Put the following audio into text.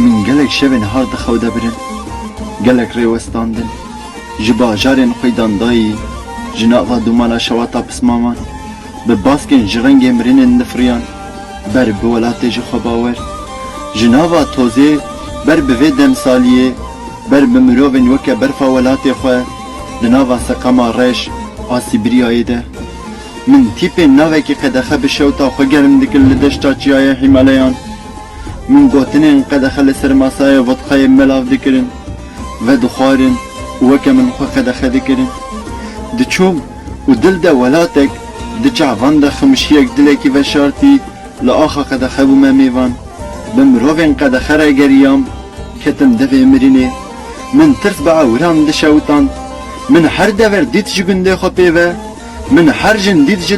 من gelek şevên har dixew debirin, gelek rêwestandin, ji bajarên xwe dandayî, ji nava dumana şewata pismaman, bi baskên ji rengê mirînên nifriyan, ber bi welatê jî xwe bawer, ji nava tozê, ber bi vê demsaliyê, ber bi mirovên weke berfa welatê xwe, li nava seqema reş, a Sîbiryayê de. Min tîpên navekî qedexe bi şewta xwe germ dikin li deşta çiyaya Hîmalayan. Min gotinên qedexe li ser masaya vodkayê melav dikirin, ve dixwarin û weke min xwe qedexe dikirin. Diçûm û dil de welatek, di çavan de ximişiyek dilekî veşartî, li axa qedexe bûme mêvan. Bi mirovên qedexe re geriyam, ketim devê mirînê. Min tirs bi ewran dişewitand, min her dever dît ji gundê xwe pêve, min her jin dît ji